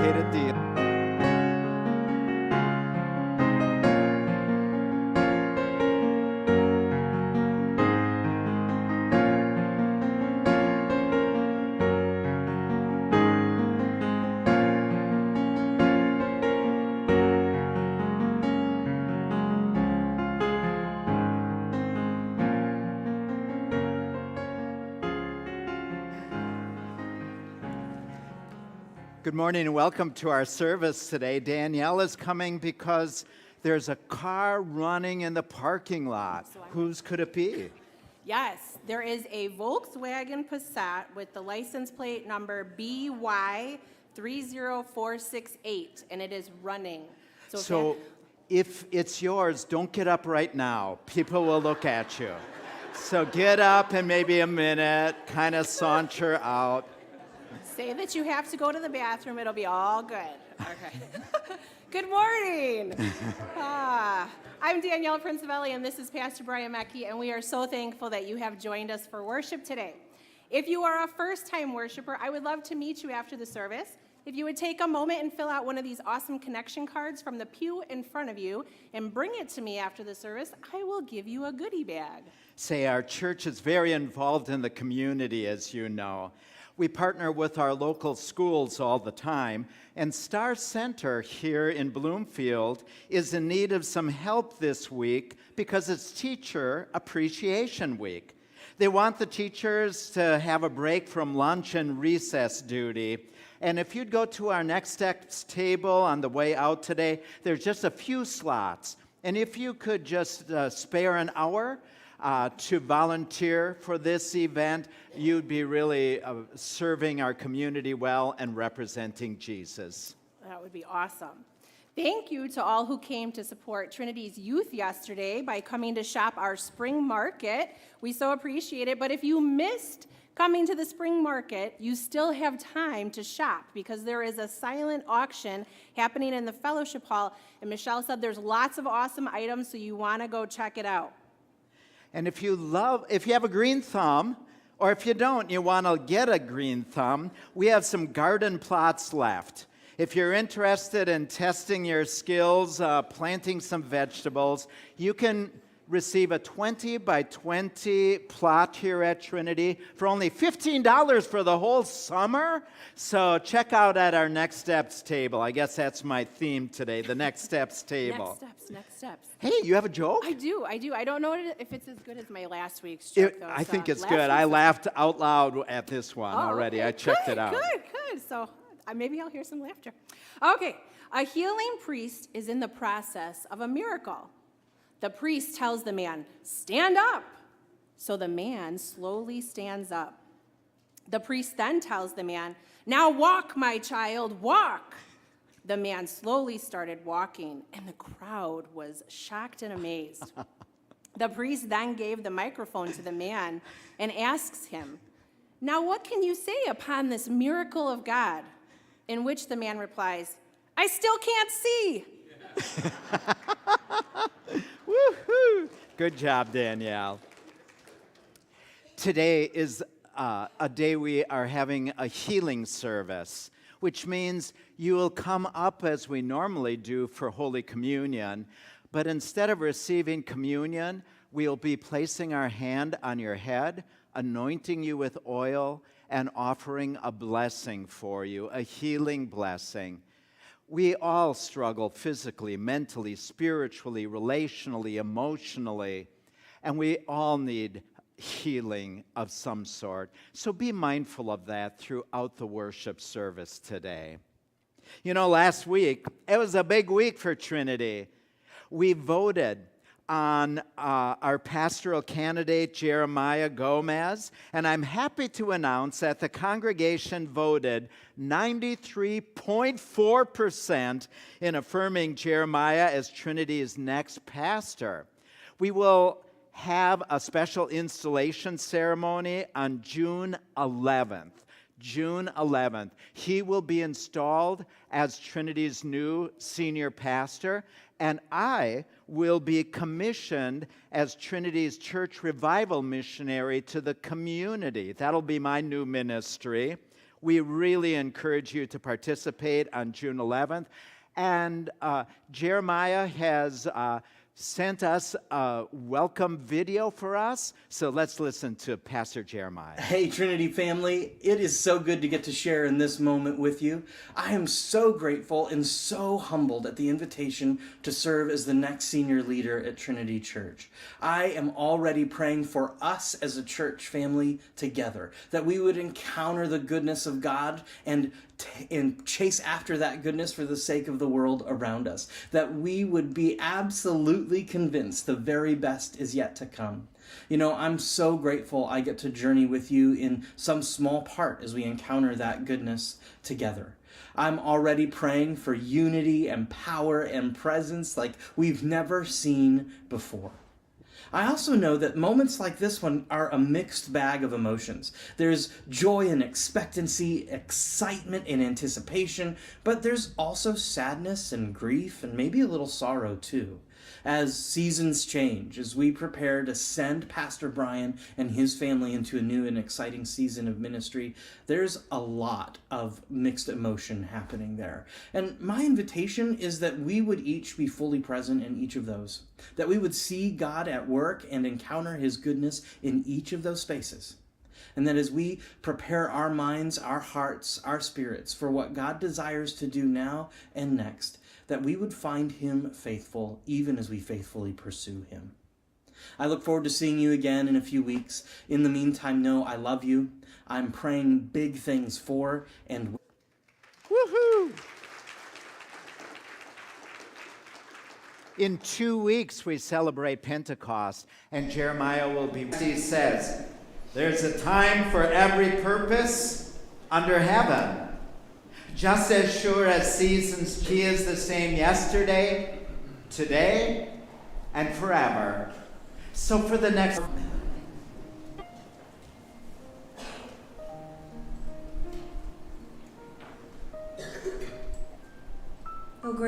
complicated deal. Good morning and welcome to our service today. Danielle is coming because there's a car running in the parking lot. Whose could it be? Yes, there is a Volkswagen Passat with the license plate number BY30468, and it is running. So if it's yours, don't get up right now. People will look at you. So get up in maybe a minute, kind of saunter out. Say that you have to go to the bathroom, it'll be all good. Okay. Good morning. I'm Danielle Principelli, and this is Pastor Brian Mackey, and we are so thankful that you have joined us for worship today. If you are a first-time worshiper, I would love to meet you after the service. If you would take a moment and fill out one of these awesome connection cards from the pew in front of you and bring it to me after the service, I will give you a goodie bag. Say, our church is very involved in the community, as you know. We partner with our local schools all the time, and Star Center here in Bloomfield is in need of some help this week because it's Teacher Appreciation Week. They want the teachers to have a break from lunch and recess duty. And if you'd go to our Next Steps table on the way out today, there's just a few slots. And if you could just spare an hour to volunteer for this event, you'd be really serving our community well and representing Jesus. That would be awesome. Thank you to all who came to support Trinity's youth yesterday by coming to shop our spring market. We so appreciate it. But if you missed coming to the spring market, you still have time to shop because there is a silent auction happening in the fellowship hall. And Michelle said there's lots of awesome items, so you want to go check it out. And if you have a green thumb, or if you don't, you want to get a green thumb, we have some garden plots left. If you're interested in testing your skills, planting some vegetables, you can receive a 20 by 20 plot here at Trinity for only $15 for the whole summer. So check out at our Next Steps table. I guess that's my theme today, the Next Steps table. Next steps. Hey, you have a joke? I do. I don't know if it's as good as my last week's joke, though. I think it's good. I laughed out loud at this one already. Okay. I checked it out. Good. So maybe I'll hear some laughter. Okay. A healing priest is in the process of a miracle. The priest tells the man, "Stand up." So the man slowly stands up. The priest then tells the man, "Now walk, my child, walk." The man slowly started walking, and the crowd was shocked and amazed. The priest then gave the microphone to the man and asks him, "Now what can you say upon this miracle of God?" In which the man replies, "I still can't see." Woohoo! Good job, Danielle. Today is a day we are having a healing service, which means you will come up as we normally do for Holy Communion, but instead of receiving communion, we'll be placing our hand on your head, anointing you with oil, and offering a blessing for you, a healing blessing. We all struggle physically, mentally, spiritually, relationally, emotionally, and we all need healing of some sort. So be mindful of that throughout the worship service today. You know, last week, it was a big week for Trinity. We voted on our pastoral candidate, Jeremiah Gomez, and I'm happy to announce that the congregation voted 93.4% in affirming Jeremiah as Trinity's next pastor. We will have a special installation ceremony on June 11th. June 11th. He will be installed as Trinity's new senior pastor, and I will be commissioned as Trinity's church revival missionary to the community. That'll be my new ministry. We really encourage you to participate on June 11th. And Jeremiah has sent us a welcome video for us. So let's listen to Pastor Jeremiah. Hey, Trinity family. It is so good to get to share in this moment with you. I am so grateful and so humbled at the invitation to serve as the next senior leader at Trinity Church. I am already praying for us as a church family together, that we would encounter the goodness of God and chase after that goodness for the sake of the world around us, that we would be absolutely convinced the very best is yet to come. You know, I'm so grateful I get to journey with you in some small part as we encounter that goodness together. I'm already praying for unity and power and presence like we've never seen before. I also know that moments like this one are a mixed bag of emotions. There's joy and expectancy, excitement and anticipation, but there's also sadness and grief and maybe a little sorrow too. As seasons change, as we prepare to send Pastor Brian and his family into a new and exciting season of ministry, there's a lot of mixed emotion happening there. And my invitation is that we would each be fully present in each of those, that we would see God at work and encounter his goodness in each of those spaces. And that as we prepare our minds, our hearts, our spirits for what God desires to do now and next, that we would find him faithful even as we faithfully pursue him. I look forward to seeing you again in a few weeks. In the meantime, know I love you. I'm praying big things for and Woohoo! In 2 weeks, we celebrate Pentecost, and Jeremiah will be. He says, there's a time for every purpose under heaven. Just as sure as seasons, he is the same yesterday, today, and forever. So for the next